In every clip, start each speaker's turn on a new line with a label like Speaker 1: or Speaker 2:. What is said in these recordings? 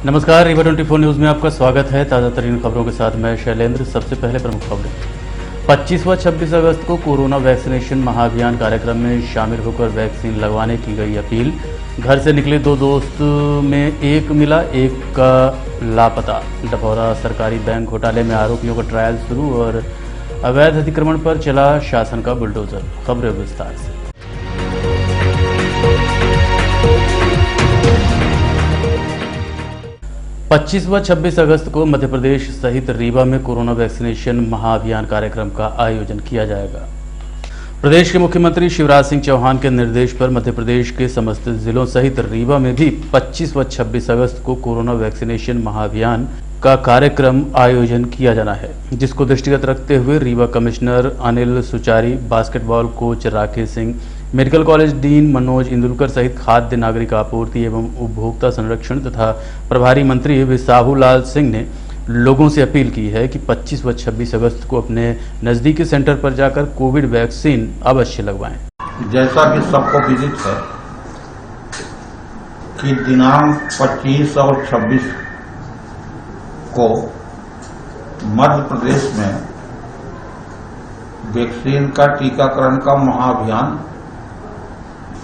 Speaker 1: नमस्कार, रीवा 24 न्यूज में आपका स्वागत है। ताज़ा तरीन खबरों के साथ मैं शैलेंद्र। सबसे पहले प्रमुख खबरें। 25 व 26 अगस्त को कोरोना वैक्सीनेशन महाअभियान कार्यक्रम में शामिल होकर वैक्सीन लगवाने की गई अपील। घर से निकले 2 दोस्त में एक मिला, एक का लापता। डभौरा सरकारी बैंक घोटाले में आरोपियों का ट्रायल शुरू और अवैध अतिक्रमण पर चला शासन का बुलडोजर। खबरें विस्तार से। 25 व 26 अगस्त को मध्य प्रदेश सहित रीवा में कोरोना वैक्सीनेशन महाअभियान कार्यक्रम का आयोजन किया जाएगा। प्रदेश के मुख्यमंत्री शिवराज सिंह चौहान के निर्देश पर मध्य प्रदेश के समस्त जिलों सहित रीवा में भी 25 व 26 अगस्त को कोरोना वैक्सीनेशन महाअभियान का कार्यक्रम आयोजन किया जाना है, जिसको दृष्टिगत रखते हुए Rewa commissioner Anil Suchari, basketball coach Rakesh Singh, medical college dean Manoj Indulkar सहित खाद्य नागरिक आपूर्ति एवं उपभोक्ता संरक्षण तथा प्रभारी मंत्री विसाहू लाल सिंह ने लोगों से अपील की है कि 25 व 26 अगस्त को अपने नज़दीकी सेंटर पर जाकर कोविड वैक्सीन अवश्य लगवाएं।
Speaker 2: जैसा कि सबको विदित है कि दिनांक 25 और 26 को मध्य प्रदेश में वैक्सीन का टीकाकरण का महाअभियान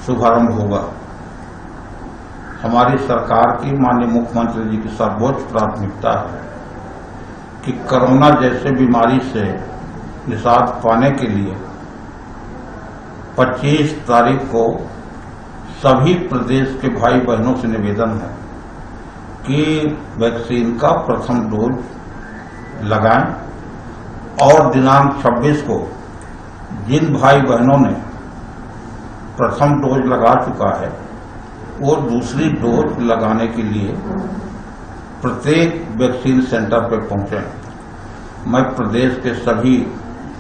Speaker 2: शुभारंभ होगा। हमारी सरकार की माननीय मुख्यमंत्री जी की सर्वोच्च प्राथमिकता है कि कोरोना जैसे बीमारी से निजात पाने के लिए 25 तारीख को सभी प्रदेश के भाई बहनों से निवेदन है कि वैक्सीन का प्रथम डोज लगाएं और दिनांक 26 को जिन भाई बहनों ने प्रथम डोज लगा चुका है वो दूसरी डोज लगाने के लिए प्रत्येक वैक्सीन सेंटर पर पहुंचे। मैं प्रदेश के सभी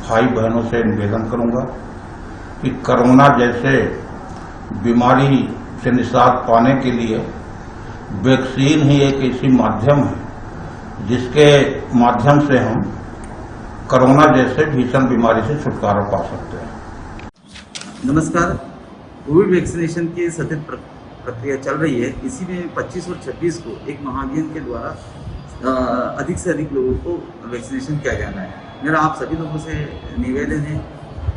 Speaker 2: भाई बहनों से निवेदन करूंगा कि कोरोना जैसे बीमारी से निजात पाने के लिए वैक्सीन ही एक ऐसी माध्यम है जिसके माध्यम से हम कोरोना जैसे भीषण बीमारी से छुटकारा पा सकते हैं।
Speaker 3: नमस्कार। कोविड वैक्सीनेशन की सतत प्रक्रिया चल रही है। इसी में 25 और 26 को एक महाअभियान के द्वारा अधिक से अधिक लोगों को वैक्सीनेशन किया जाना है। मेरा आप सभी लोगों से निवेदन है,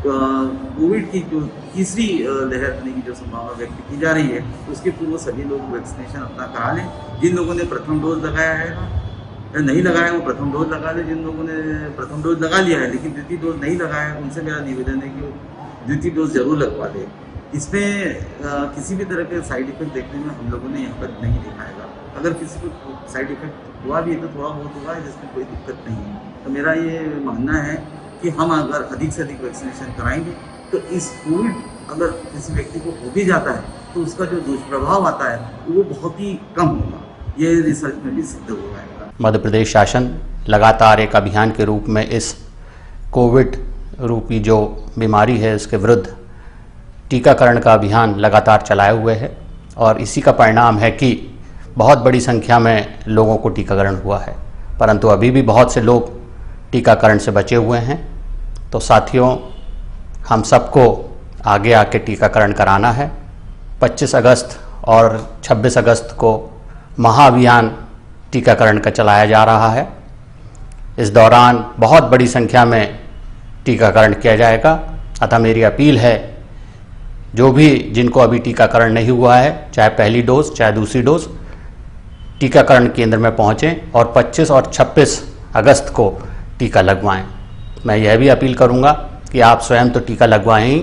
Speaker 3: कोविड की जो तीसरी लहर आने की जो संभावना व्यक्त की जा रही है उसके पूर्व सभी लोग वैक्सीनेशन अपना करा लें। जिन लोगों ने प्रथम डोज लगाया है या नहीं लगाया वो प्रथम डोज लगा लें। जिन लोगों ने प्रथम डोज लगा लिया है लेकिन द्वितीय डोज नहीं लगाया है उनसे मेरा निवेदन है कि वो द्वितीय डोज जरूर लगवा दें। इसमें किसी भी तरह के साइड इफेक्ट देखने में हम लोगों ने यहाँ पर नहीं दिखाएगा। अगर किसी को साइड इफेक्ट हुआ भी है तो थोड़ा बहुत हुआ है जिसमें कोई दिक्कत नहीं है। तो मेरा ये मानना है कि हम अगर अधिक से अधिक वैक्सीनेशन कराएंगे तो इस कोविड अगर किसी व्यक्ति को हो भी जाता है तो उसका जो दुष्प्रभाव आता है वो बहुत ही कम होगा। ये रिसर्च में भी सिद्ध हुआ है।
Speaker 4: मध्य प्रदेश शासन लगातार एक अभियान के रूप में इस कोविड रूपी जो बीमारी है इसके विरुद्ध टीकाकरण का अभियान लगातार चलाए हुए है और इसी का परिणाम है कि बहुत बड़ी संख्या में लोगों को टीकाकरण हुआ है, परंतु अभी भी बहुत से लोग टीकाकरण से बचे हुए हैं। तो साथियों, हम सबको आगे आके टीकाकरण कराना है। 25 अगस्त और 26 अगस्त को महाअभियान टीकाकरण का चलाया जा रहा है। इस दौरान बहुत बड़ी संख्या में टीकाकरण किया जाएगा। अतः मेरी अपील है, जो भी जिनको अभी टीकाकरण नहीं हुआ है, चाहे पहली डोज चाहे दूसरी डोज, टीकाकरण केंद्र में पहुँचें और 25 और 26 अगस्त को टीका लगवाएं। मैं यह भी अपील करूंगा कि आप स्वयं तो टीका लगवाएं ही,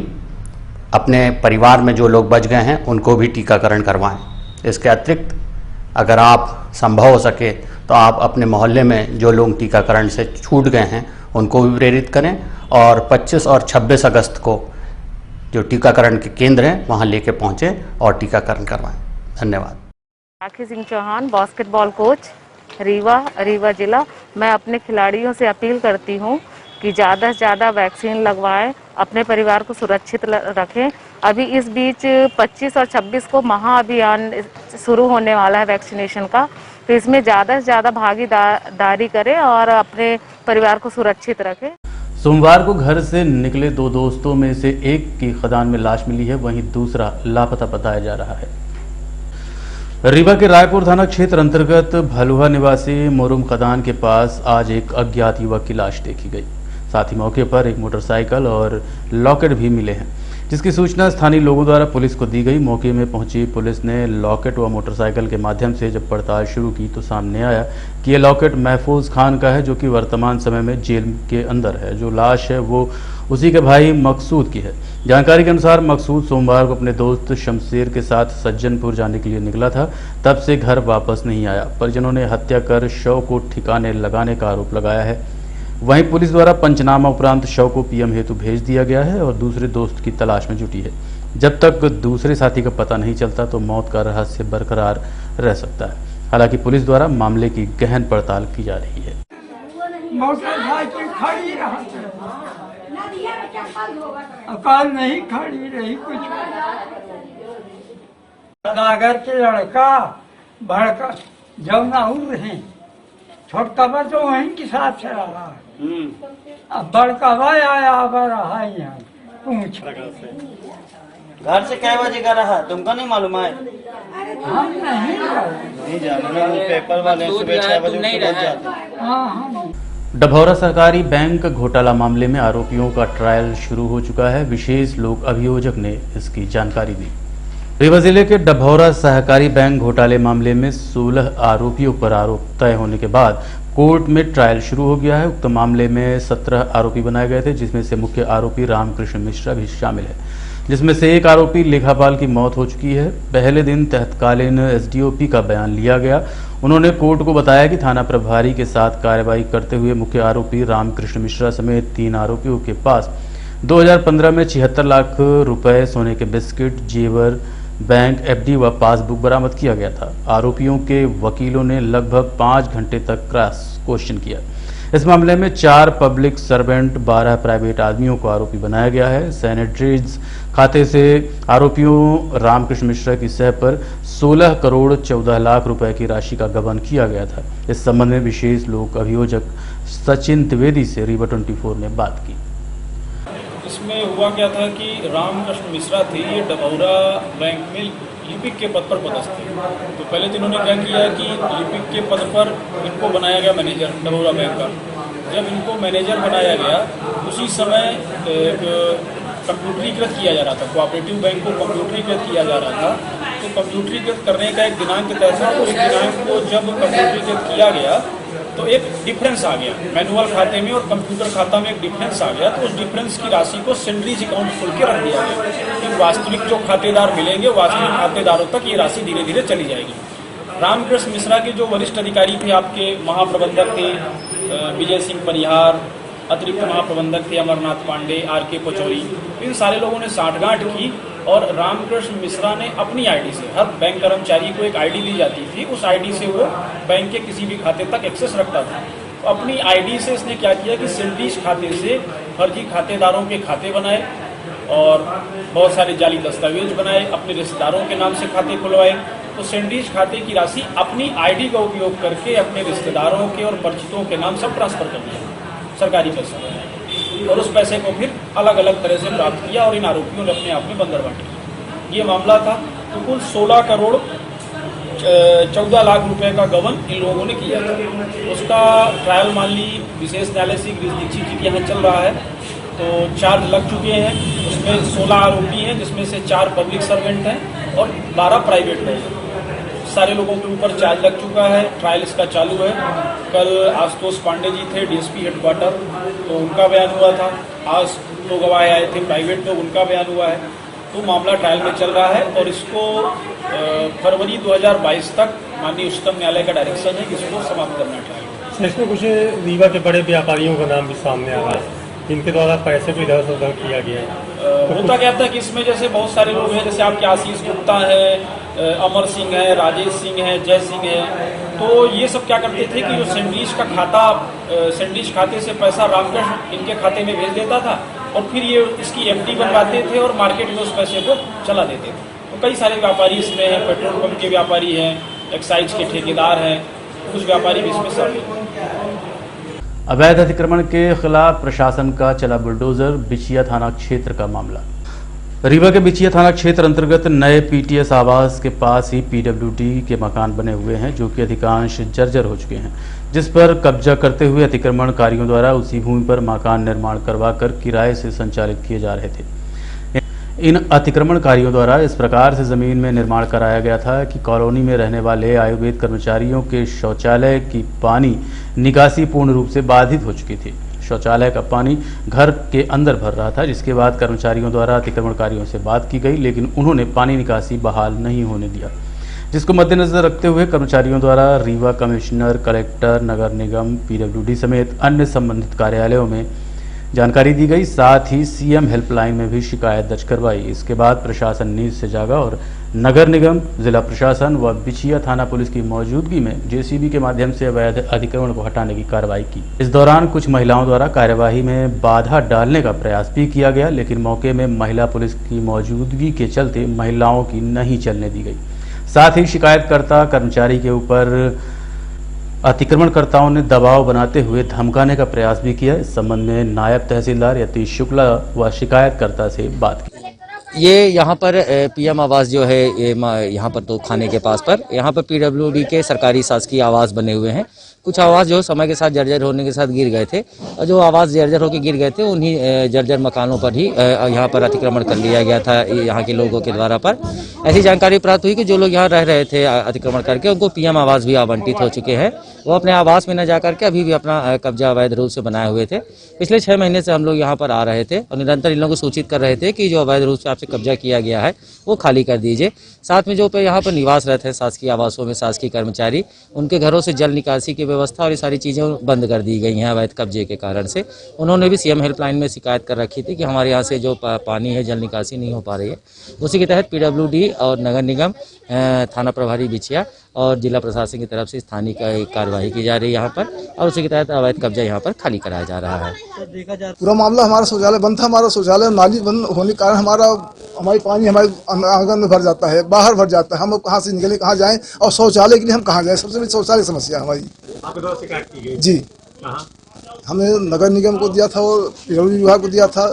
Speaker 4: अपने परिवार में जो लोग बच गए हैं उनको भी टीकाकरण करवाएं। इसके अतिरिक्त अगर आप संभव हो सके तो आप अपने मोहल्ले में जो लोग टीकाकरण से छूट गए हैं उनको भी प्रेरित करें और 25 और 26 अगस्त को जो टीकाकरण के केंद्र हैं वहां लेके पहुंचे और टीकाकरण करवाएं। धन्यवाद।
Speaker 5: राकेश सिंह चौहान, बास्केटबॉल कोच, रीवा जिला। मैं अपने खिलाड़ियों से अपील करती हूं कि ज़्यादा से ज़्यादा वैक्सीन लगवाएं, अपने परिवार को सुरक्षित रखें। अभी इस बीच 25 और 26 को महाअभियान शुरू होने वाला है वैक्सीनेशन का, तो इसमें ज़्यादा से ज़्यादा भागीदारी करें और अपने परिवार को सुरक्षित रखें।
Speaker 1: सोमवार को घर से निकले 2 दोस्तों में से एक की खदान में लाश मिली है, वहीं दूसरा लापता बताया जा रहा है। रीवा के रायपुर थाना क्षेत्र अंतर्गत भलुहा निवासी मोरुम खदान के पास आज एक अज्ञात युवक की लाश देखी गई। साथ ही मौके पर एक मोटरसाइकिल और लॉकेट भी मिले हैं, जिसकी सूचना स्थानीय लोगों द्वारा पुलिस को दी गई। मौके में पहुंची पुलिस ने लॉकेट व मोटरसाइकिल के माध्यम से जब पड़ताल शुरू की तो सामने आया कि यह लॉकेट महफूज खान का है, जो कि वर्तमान समय में जेल के अंदर है। जो लाश है वो उसी के भाई मकसूद की है। जानकारी के अनुसार मकसूद सोमवार को अपने दोस्त शमशेर के साथ सज्जनपुर जाने के लिए निकला था, तब से घर वापस नहीं आया। परिजनों ने हत्या कर शव को ठिकाने लगाने का आरोप लगाया है। वहीं पुलिस द्वारा पंचनामा उपरांत शव को पीएम हेतु भेज दिया गया है और दूसरे दोस्त की तलाश में जुटी है। जब तक दूसरे साथी का पता नहीं चलता तो मौत का रहस्य बरकरार रह सकता है। हालांकि पुलिस द्वारा मामले की गहन पड़ताल की जा रही है।
Speaker 6: मोटरसाइकिल खड़ी रही, अकाल नहीं खड़ी रही, कुछ सदागर के लड़का भड़का जमुना उड़ रहे, छोटका बा तो वहीं के साथ चला रहा, अब बड़का भाई आया अब रहा यहाँ पूछ।
Speaker 7: घर से कै बजे का रहा तुमको नहीं मालूम है?
Speaker 6: हम नहीं
Speaker 7: जाना, पेपर वाले सुबह 6 बजे नहीं जाते।
Speaker 6: हाँ
Speaker 1: डभौरा सहकारी बैंक घोटाला मामले में आरोपियों का ट्रायल शुरू हो चुका है। विशेष लोक अभियोजक ने इसकी जानकारी दी। रीवा जिले के डभौरा सहकारी बैंक घोटाले मामले में 16 आरोपियों पर आरोप तय होने के बाद कोर्ट में ट्रायल शुरू हो गया है। उक्त मामले में 17 आरोपी बनाए गए थे, जिसमें से मुख्य आरोपी रामकृष्ण मिश्रा भी शामिल है, जिसमें से एक आरोपी लेखापाल की मौत हो चुकी है। पहले दिन तत्कालीन एसडीओपी का बयान लिया गया। उन्होंने कोर्ट को बताया कि थाना प्रभारी के साथ कार्रवाई करते हुए मुख्य आरोपी रामकृष्ण मिश्रा समेत 3 आरोपियों के पास 2015 में 76 लाख रुपए सोने के बिस्किट, जेवर, बैंक एफडी व पासबुक बरामद किया गया था। आरोपियों के वकीलों ने लगभग 5 घंटे तक क्रॉस क्वेश्चन किया। इस मामले में 4 पब्लिक सर्वेंट, 12 प्राइवेट आदमियों को आरोपी बनाया गया है। सैनिटरीज खाते से आरोपियों रामकृष्ण मिश्रा की सह पर 16 करोड़ 14 लाख रुपए की राशि का गबन किया गया था। इस संबंध में विशेष लोक अभियोजक सचिन द्विवेदी से रीवा 24 ने बात की।
Speaker 8: इसमें हुआ क्या था कि रामकृष्ण मिश्रा थे, ये डभौरा बैंक में लिपिक के पद पर पदस्थ थे। तो पहले तो इन्होंने क्या किया कि लिपिक के पद पर इनको बनाया गया मैनेजर डभौरा बैंक का। जब इनको मैनेजर बनाया गया उसी समय कंप्यूटरीकृत किया जा रहा था, कोऑपरेटिव बैंक को कंप्यूटरीकृत किया जा रहा था। तो कंप्यूटरीकृत करने का एक दिनांक तय था। उस दिनांक को जब कंप्यूटरीकृत किया गया तो एक डिफरेंस आ गया मैनुअल खाते में और कंप्यूटर खाता में, एक डिफरेंस आ गया। तो उस डिफरेंस की राशि को सैलरीज अकाउंट खोल के रख दिया गया कि वास्तविक जो खातेदार मिलेंगे वास्तविक खातेदारों तक ये राशि धीरे धीरे चली जाएगी। रामकृष्ण मिश्रा के जो वरिष्ठ अधिकारी थे, आपके महाप्रबंधक थे विजय सिंह परिहार, अतिरिक्त महाप्रबंधक थे अमरनाथ पांडे, आर.के. पचौरी, इन सारे लोगों ने साठगांठ की और रामकृष्ण मिश्रा ने अपनी आईडी से, हर बैंक कर्मचारी को एक आईडी दी जाती थी, उस आईडी से वो बैंक के किसी भी खाते तक एक्सेस रखता था। तो अपनी आईडी से इसने क्या किया कि सैलरीज खाते से फर्जी खातेदारों के खाते बनाए और बहुत सारे जाली दस्तावेज बनाए, अपने रिश्तेदारों के नाम से खाते खुलवाए। तो सैलरीज खाते की राशि अपनी आईडी का उपयोग करके अपने रिश्तेदारों के और परिचितों के नाम सब ट्रांसफर कर दिया सरकारी पैसे, और उस पैसे को फिर अलग अलग तरह से प्राप्त किया और इन आरोपियों ने अपने आप में बंदरबांटी की। ये मामला था। तो कुल 16 करोड़ 14 लाख रुपए का गबन इन लोगों ने किया था। उसका ट्रायल मान ली विशेष न्यायालय से गिरीश दीक्षित जी के यहाँ चल रहा है। तो 4 लग चुके हैं, उसमें 16 आरोपी हैं, जिसमें से 4 पब्लिक सर्वेंट हैं और 12 प्राइवेट लोग। सारे लोगों के ऊपर चार्ज लग चुका है, ट्रायल इसका चालू है। कल आशुतोष पांडे जी थे डीएसपी हेडक्वार्टर, तो उनका बयान हुआ था। आज 2 गवाह आए थे प्राइवेट लोग, उनका बयान हुआ है। तो मामला ट्रायल में चल रहा है और इसको फरवरी 2022 तक माननीय उच्चतम न्यायालय का डायरेक्शन है कि इसको समाप्त करना चाहिए।
Speaker 9: इसमें कुछ रीवा के बड़े व्यापारियों का नाम भी सामने आ रहा है जिनके द्वारा पैसे को इधर उधर किया गया है।
Speaker 8: होता क्या था कि इसमें जैसे बहुत सारे लोग हैं, जैसे आपके आशीष गुप्ता है, अमर सिंह है, राजेश सिंह है, जय सिंह है। तो ये सब क्या करते थे कि जो सैंडविच का खाता, सैंडविच खाते से पैसा रामकृष्ण इनके खाते में भेज देता था और फिर ये इसकी एफडी बनवाते थे और मार्केट में उस पैसे को चला देते थे। तो कई सारे व्यापारी इसमें हैं, पेट्रोल पंप के व्यापारी हैं, एक्साइज के ठेकेदार हैं, कुछ व्यापारी भी इसमें शामिल हैं।
Speaker 1: अवैध अतिक्रमण के खिलाफ प्रशासन का चला बुलडोजर। बिछिया थाना क्षेत्र का मामला। रीवा के बिछिया थाना क्षेत्र अंतर्गत नए पीटीएस आवास के पास ही पीडब्ल्यूडी के मकान बने हुए हैं, जो कि अधिकांश जर्जर हो चुके हैं, जिस पर कब्जा करते हुए अतिक्रमणकारियों द्वारा उसी भूमि पर मकान निर्माण करवाकर किराए से संचालित किए जा रहे थे। इन अतिक्रमणकारियों द्वारा इस प्रकार से जमीन में निर्माण कराया गया था कि कॉलोनी में रहने वाले आयुर्वेद कर्मचारियों के शौचालय की पानी निकासी पूर्ण रूप से बाधित हो चुकी थी। शौचालय का पानी घर के अंदर भर रहा था, जिसके बाद कर्मचारियों द्वारा अतिक्रमणकारियों से बात की गई, लेकिन उन्होंने पानी निकासी बहाल नहीं होने दिया, जिसको मद्देनजर रखते हुए कर्मचारियों द्वारा रीवा कमिश्नर, कलेक्टर, नगर निगम, पीडब्ल्यूडी समेत अन्य संबंधित कार्यालयों में जानकारी दी गई। साथ ही सीएम हेल्पलाइन में भी शिकायत दर्ज करवाई। इसके बाद प्रशासन नींद से जागा और नगर निगम, जिला प्रशासन व बिछिया थाना पुलिस की मौजूदगी में जेसीबी के माध्यम से अवैध अतिक्रमण को हटाने की कार्रवाई की। इस दौरान कुछ महिलाओं द्वारा कार्यवाही में बाधा डालने का प्रयास भी किया गया, लेकिन मौके में महिला पुलिस की मौजूदगी के चलते महिलाओं की नहीं चलने दी गई। साथ ही शिकायतकर्ता कर्मचारी के ऊपर अतिक्रमणकर्ताओं ने दबाव बनाते हुए धमकाने का प्रयास भी किया। इस संबंध में नायब तहसीलदार यतीश शुक्ला व शिकायतकर्ता से बात की।
Speaker 10: ये यहाँ पर पीएम आवास जो है, ये यहाँ पर तो खाने के पास पर यहाँ पर पीडब्ल्यूडी के सरकारी शासकीय आवास बने हुए हैं। कुछ आवास जो समय के साथ जर्जर होने के साथ गिर गए थे, और जो आवास जर्जर होकर गिर गए थे उन्हीं जर्जर मकानों पर ही यहाँ पर अतिक्रमण कर लिया गया था यहाँ के लोगों के द्वारा। पर ऐसी जानकारी प्राप्त हुई कि जो लोग यहाँ रह रहे थे अतिक्रमण करके, उनको पीएम आवास भी आवंटित हो चुके हैं। वो अपने आवास में न जाकर के अभी भी अपना कब्जा अवैध रूप से बनाए हुए थे। पिछले 6 महीने से हम लोग यहाँ पर आ रहे थे और निरंतर इन लोगों को सूचित कर रहे थे कि जो अवैध रूप से आपसे कब्जा किया गया है वो खाली कर दीजिए। साथ में जो यहाँ पर निवास रहते हैं शासकीय आवासों में शासकीय कर्मचारी, उनके घरों से जल निकासी की व्यवस्था और ये सारी चीज़ें बंद कर दी गई हैं अवैध कब्जे के कारण से। उन्होंने भी सीएम हेल्पलाइन में शिकायत कर रखी थी कि हमारे यहाँ से जो पानी है जल निकासी नहीं हो पा रही है। उसी के तहत पीडब्ल्यूडी और नगर निगम, थाना प्रभारी बिछिया और जिला प्रशासन की तरफ से स्थानीय कार्रवाई की जा रही है यहाँ पर, और उसी के तहत अवैध कब्जा यहाँ पर खाली कराया जा रहा है।
Speaker 11: पूरा मामला हमारा शौचालय बंद था। हमारा शौचालय नाली बंद होने के कारण हमारी पानी हमारे आंगन में भर जाता है, बाहर भर जाता है। हम कहाँ से निकले, कहाँ जाएं, और शौचालय के लिए हम कहाँ जाएं? सबसे बड़ी शौचालय की समस्या है हमारी। जी, हमने नगर निगम को दिया था और पीडब्ल्यूडी विभाग को दिया था,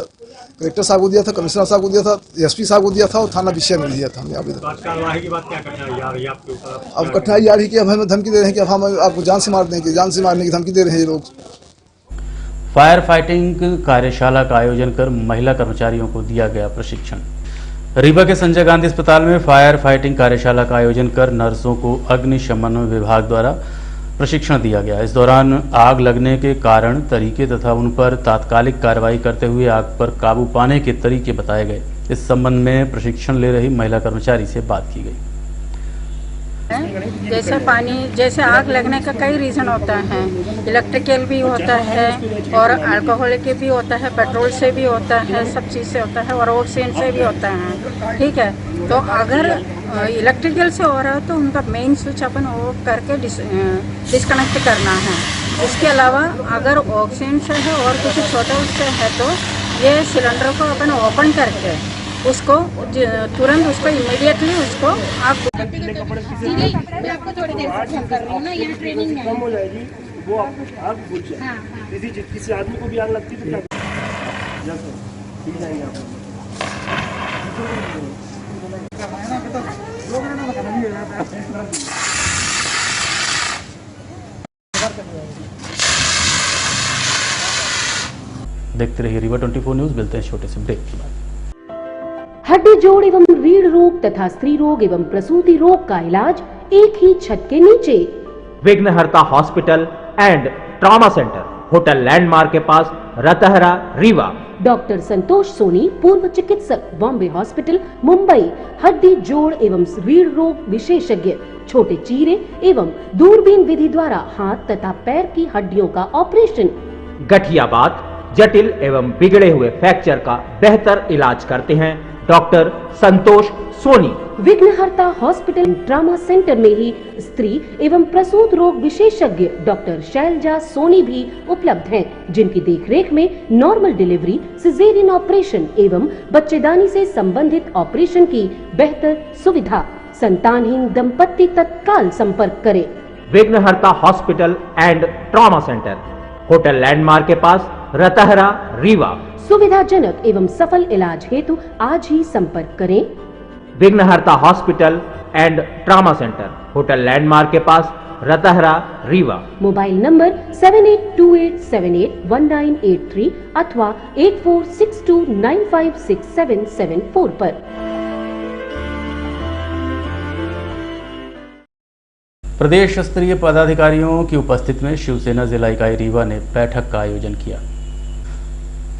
Speaker 11: कलेक्टर साहब को दिया था, कमिश्नर साहब को दिया था, एसपी साहब को दिया था और थाना बिछिया में दिया था हमने आवेदन। अब कठिनाई आ रही कि अब हमें धमकी दे रहे हैं कि अब हम आपको जान से मारने की धमकी दे रहे हैं ये लोग।
Speaker 1: फायर फाइटिंग कार्यशाला का आयोजन कर महिला कर्मचारियों को दिया गया प्रशिक्षण। रीवा के संजय गांधी अस्पताल में फायर फाइटिंग कार्यशाला का आयोजन कर नर्सों को अग्निशमन विभाग द्वारा प्रशिक्षण दिया गया। इस दौरान आग लगने के कारण, तरीके तथा उन पर तात्कालिक कार्रवाई करते हुए आग पर काबू पाने के तरीके बताए गए। इस संबंध में प्रशिक्षण ले रही महिला कर्मचारी से बात की गई।
Speaker 12: जैसे आग लगने का कई रीज़न होता है, इलेक्ट्रिकल भी होता है और अल्कोहलिक भी होता है, पेट्रोल से भी होता है, सब चीज़ से होता है और ऑक्सीजन से भी होता है। ठीक है, तो अगर इलेक्ट्रिकल से हो रहा है तो उनका मेन स्विच अपन ऑफ करके डिस्कनेक्ट करना है। इसके अलावा अगर ऑक्सीजन से है और कुछ छोटा उससे है तो ये सिलेंडर को अपन ओपन करके उसको तुरंत उसको इमीडिएटली उसको आप मैं आपको थोड़ी देर से फोन कर रही हूँ ना, यहाँ ट्रेनिंग में कम हो जाएगी वो आपको आग बुझ जाए। किसी आदमी को भी आग लगती तो क्या जाएंगे आप?
Speaker 1: देखते रहिए रीवा 24 न्यूज। मिलते हैं छोटे से ब्रेक के बाद।
Speaker 13: हड्डी जोड़ एवं रीढ़ रोग तथा स्त्री रोग एवं प्रसूति रोग का इलाज एक ही छत के नीचे।
Speaker 14: विघ्नहर्ता hospital and trauma centre, hotel landmark के पास, रतहरा, रीवा।
Speaker 13: डॉक्टर संतोष सोनी, पूर्व चिकित्सक, बॉम्बे हॉस्पिटल, मुंबई। हड्डी जोड़ एवं रीढ़ रोग विशेषज्ञ, छोटे चीरे एवं दूरबीन विधि द्वारा हाथ तथा पैर की हड्डियों का ऑपरेशन।
Speaker 14: गठियाबात, जटिल एवं बिगड़े हुए फ्रैक्चर का बेहतर इलाज करते हैं डॉक्टर संतोष सोनी।
Speaker 13: विघ्नहर्ता हॉस्पिटल ट्रॉमा सेंटर में ही स्त्री एवं प्रसूत रोग विशेषज्ञ डॉक्टर शैलजा सोनी भी उपलब्ध हैं, जिनकी देखरेख में नॉर्मल डिलीवरी, सिजेरियन ऑपरेशन एवं बच्चेदानी से संबंधित ऑपरेशन की बेहतर सुविधा। संतानहीन दंपत्ति तत्काल संपर्क करें।
Speaker 14: विघ्नहर्ता hospital and trauma centre, hotel landmark के पास, रतहरा रीवा।
Speaker 13: सुविधाजनक एवं सफल इलाज हेतु आज ही संपर्क करें
Speaker 14: विघ्नहर्ता hospital and trauma centre, hotel landmark के पास, रतहरा रीवा।
Speaker 13: मोबाइल नंबर 7828781983 अथवा 8462956774 पर।
Speaker 1: प्रदेश स्तरीय पदाधिकारियों की उपस्थिति में शिवसेना जिला इकाई रीवा ने बैठक का आयोजन किया।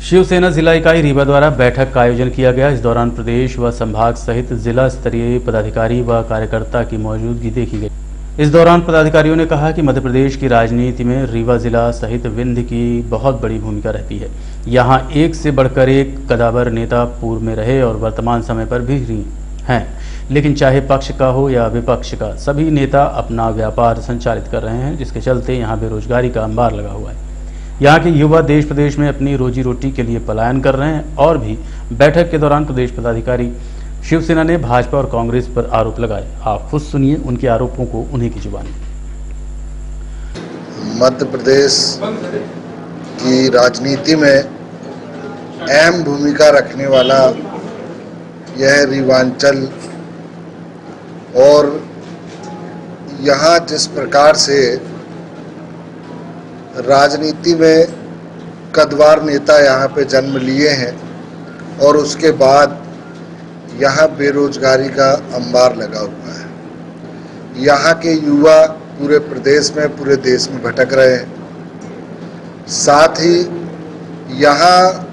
Speaker 1: शिवसेना जिला इकाई रीवा द्वारा बैठक का आयोजन किया गया। इस दौरान प्रदेश व संभाग सहित जिला स्तरीय पदाधिकारी व कार्यकर्ता की मौजूदगी देखी गई। इस दौरान पदाधिकारियों ने कहा कि मध्य प्रदेश की राजनीति में रीवा जिला सहित विंध्य की बहुत बड़ी भूमिका रहती है। यहाँ एक से बढ़कर एक कदावर नेता पूर्व में रहे और वर्तमान समय पर भी हैं, लेकिन चाहे पक्ष का हो या विपक्ष का, सभी नेता अपना व्यापार संचालित कर रहे हैं, जिसके चलते यहाँ बेरोजगारी का अंबार लगा हुआ है। यहाँ के युवा देश प्रदेश में अपनी रोजी रोटी के लिए पलायन कर रहे हैं। और भी बैठक के दौरान प्रदेश पदाधिकारी शिवसेना ने भाजपा और कांग्रेस पर आरोप लगाए। आप खुद सुनिए उनके आरोपों को उन्हीं की जुबानी।
Speaker 15: मध्य प्रदेश की राजनीति में अहम भूमिका रखने वाला यह रीवांचल, और यहाँ जिस प्रकार से राजनीति में कद्दावर नेता यहाँ पे जन्म लिए हैं और उसके बाद यहाँ बेरोजगारी का अंबार लगा हुआ है। यहाँ के युवा पूरे प्रदेश में, पूरे देश में भटक रहे हैं। साथ ही यहाँ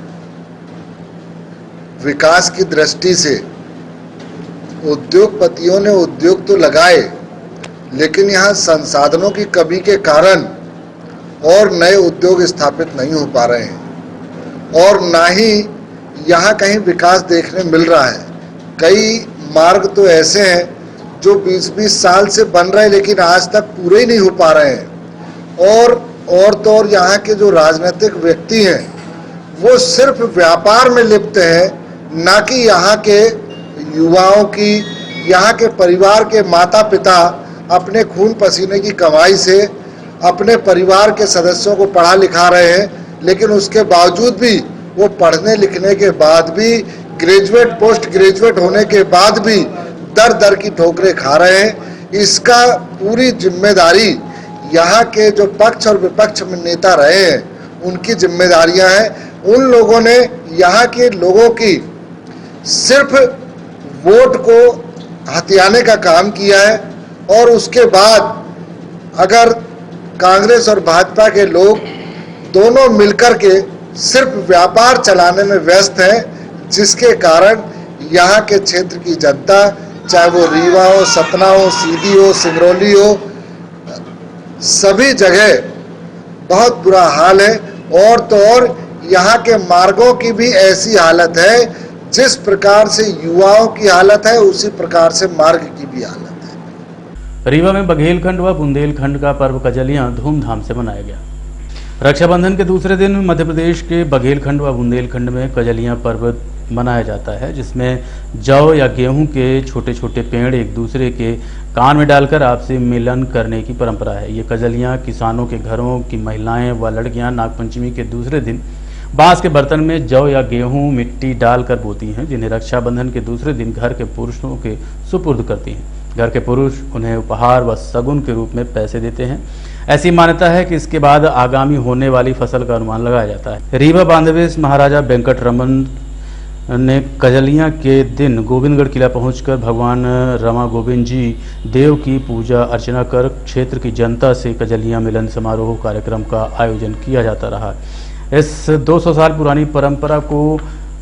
Speaker 15: विकास की दृष्टि से उद्योगपतियों ने उद्योग तो लगाए, लेकिन यहाँ संसाधनों की कमी के कारण और नए उद्योग स्थापित नहीं हो पा रहे हैं, और ना ही यहाँ कहीं विकास देखने मिल रहा है। कई मार्ग तो ऐसे हैं जो 20-20 साल से बन रहे हैं, लेकिन आज तक पूरे ही नहीं हो पा रहे हैं। और यहाँ के जो राजनीतिक व्यक्ति हैं वो सिर्फ व्यापार में लिप्त हैं, ना कि यहाँ के युवाओं की, यहाँ के परिवार के माता पिता अपने खून पसीने की कमाई से अपने परिवार के सदस्यों को पढ़ा लिखा रहे हैं, लेकिन उसके बावजूद भी वो पढ़ने लिखने के बाद भी, ग्रेजुएट पोस्ट ग्रेजुएट होने के बाद भी दर दर की ठोकरें खा रहे हैं। इसका पूरी जिम्मेदारी यहाँ के जो पक्ष और विपक्ष में नेता रहे हैं उनकी जिम्मेदारियां हैं। उन लोगों ने यहाँ के लोगों की सिर्फ वोट को हथियाने का काम किया है, और उसके बाद अगर कांग्रेस और भाजपा के लोग दोनों मिलकर के सिर्फ व्यापार चलाने में व्यस्त हैं, जिसके कारण यहाँ के क्षेत्र की जनता, चाहे वो रीवा हो, सतना हो, सीधी हो, सिंगरौली हो, सभी जगह बहुत बुरा हाल है। और तो और यहाँ के मार्गों की भी ऐसी हालत है, जिस प्रकार से युवाओं की हालत है उसी प्रकार से मार्ग की भी हालत है।
Speaker 1: रीवा में बघेलखंड व बुंदेलखंड का पर्व कजलियां धूमधाम से मनाया गया। रक्षाबंधन के दूसरे दिन मध्य प्रदेश के बघेलखंड व बुंदेलखंड में कजलियां पर्व मनाया जाता है, जिसमें जौ या गेहूं के छोटे छोटे पेड़ एक दूसरे के कान में डालकर आपसी मिलन करने की परंपरा है। ये कजलियां किसानों के घरों की महिलाएं व लड़कियां नागपंचमी के दूसरे दिन बांस के बर्तन में जौ या गेहूं मिट्टी डालकर बोती हैं, जिन्हें रक्षाबंधन के दूसरे दिन घर के पुरुषों के सुपुर्द करती हैं। घर के पुरुष उन्हें उपहार व सगुन के रूप में पैसे देते हैं। ऐसी मान्यता है कि इसके बाद आगामी होने वाली फसल का अनुमान लगाया जाता है। रीवा बांधवेस महाराजा वेंकट रमन ने कजलियां के दिन गोविंदगढ़ किला पहुंचकर भगवान रमा गोविंद जी देव की पूजा अर्चना कर क्षेत्र की जनता से कजलियां मिलन समारोह कार्यक्रम का आयोजन किया जाता रहा। इस 200 साल पुरानी परंपरा को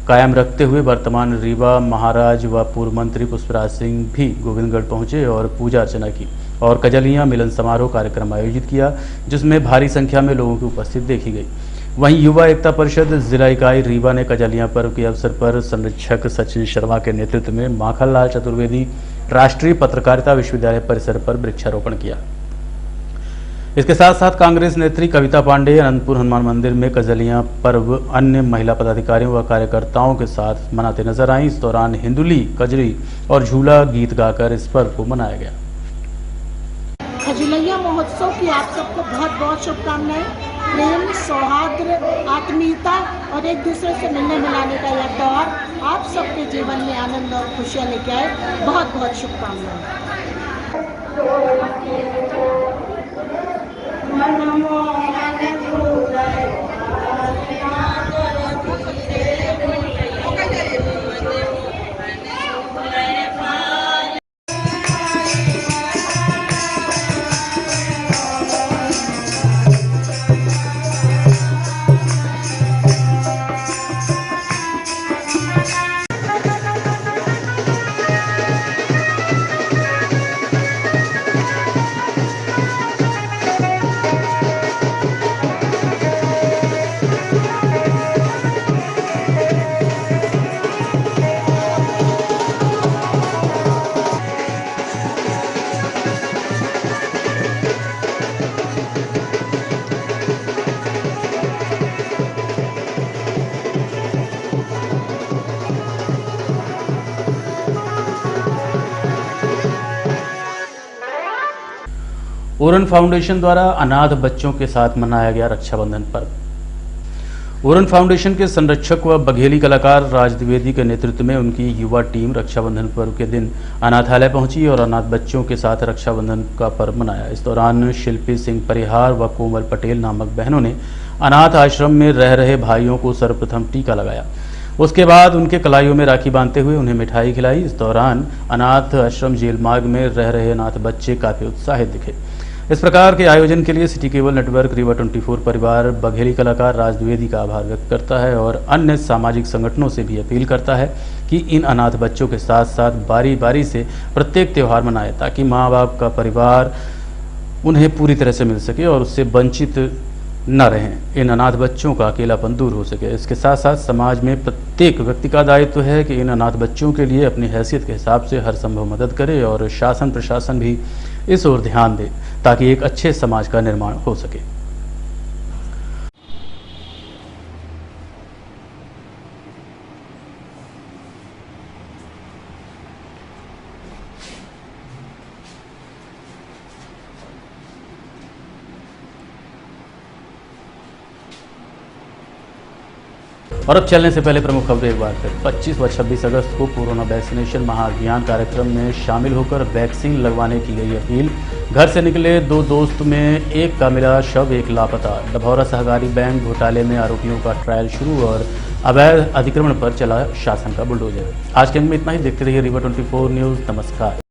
Speaker 1: कायम रखते हुए वर्तमान रीवा महाराज व पूर्व मंत्री पुष्पराज सिंह भी गोविंदगढ़ पहुंचे और पूजा अर्चना की और कजलियां मिलन समारोह कार्यक्रम आयोजित किया, जिसमें भारी संख्या में लोगों की उपस्थिति देखी गई। वहीं युवा एकता परिषद जिला इकाई रीवा ने कजलियां पर्व के अवसर पर संरक्षक सचिन शर्मा के नेतृत्व में माखनलाल चतुर्वेदी राष्ट्रीय पत्रकारिता विश्वविद्यालय परिसर पर वृक्षारोपण किया। इसके साथ साथ कांग्रेस नेत्री कविता पांडे अनंतपुर हनुमान मंदिर में कजलियां पर्व अन्य महिला पदाधिकारियों व कार्यकर्ताओं के साथ मनाते नजर आईं। इस दौरान हिंदुली, कजरी और झूला गीत गाकर इस पर्व को मनाया गया।
Speaker 16: खजुलैया महोत्सव की आप सबको बहुत बहुत शुभकामनाएं। प्रेम, सौहार्द, आत्मीयता और एक दूसरे से मिलने मिलाने का यह दौर आप सबके जीवन में आनंद और खुशियाँ लेके आए। बहुत बहुत शुभकामनाएं।
Speaker 1: ओरन फाउंडेशन द्वारा अनाथ बच्चों के साथ मनाया गया रक्षाबंधन पर्व। ओरन फाउंडेशन के संरक्षक व बघेली कलाकार राज द्विवेदी के नेतृत्व में उनकी युवा टीम रक्षाबंधन पर्व के दिन अनाथालय पहुंची और अनाथ बच्चों के साथ रक्षाबंधन का पर्व मनाया। इस दौरान शिल्पी सिंह परिहार व कोमल पटेल नामक बहनों ने अनाथ आश्रम में रह रहे भाइयों को सर्वप्रथम टीका लगाया। उसके बाद उनके कलाइयों में राखी बांधते हुए उन्हें मिठाई खिलाई। इस दौरान अनाथ आश्रम जेल मार्ग में रह रहे अनाथ बच्चे काफी उत्साहित दिखे। इस प्रकार के आयोजन के लिए सिटी केबल नेटवर्क रीवा 24 परिवार बघेली कलाकार राज द्विवेदी का आभार व्यक्त करता है और अन्य सामाजिक संगठनों से भी अपील करता है कि इन अनाथ बच्चों के साथ साथ बारी बारी से प्रत्येक त्यौहार मनाए ताकि माँ बाप का परिवार उन्हें पूरी तरह से मिल सके और उससे वंचित न रहें। इन अनाथ बच्चों का अकेलापन दूर हो सके। इसके साथ साथ समाज में प्रत्येक व्यक्ति का दायित्व है कि इन अनाथ बच्चों के लिए अपनी हैसियत के हिसाब से हर संभव मदद करे और शासन प्रशासन भी इस ओर ध्यान दे ताकि एक अच्छे समाज का निर्माण हो सके। और अब चलने से पहले प्रमुख खबरें एक बार फिर। 25 व 26 अगस्त को कोरोना वैक्सीनेशन महाअभियान कार्यक्रम में शामिल होकर वैक्सीन लगवाने की गई अपील। घर से निकले 2 दोस्त में एक का मिला शव, एक लापता। डभौरा सहकारी बैंक घोटाले में आरोपियों का ट्रायल शुरू और अवैध अतिक्रमण पर चला शासन का बुलडोजर। आज के अंक में इतना ही। देखते रहिए रीवा 24 न्यूज़। नमस्कार।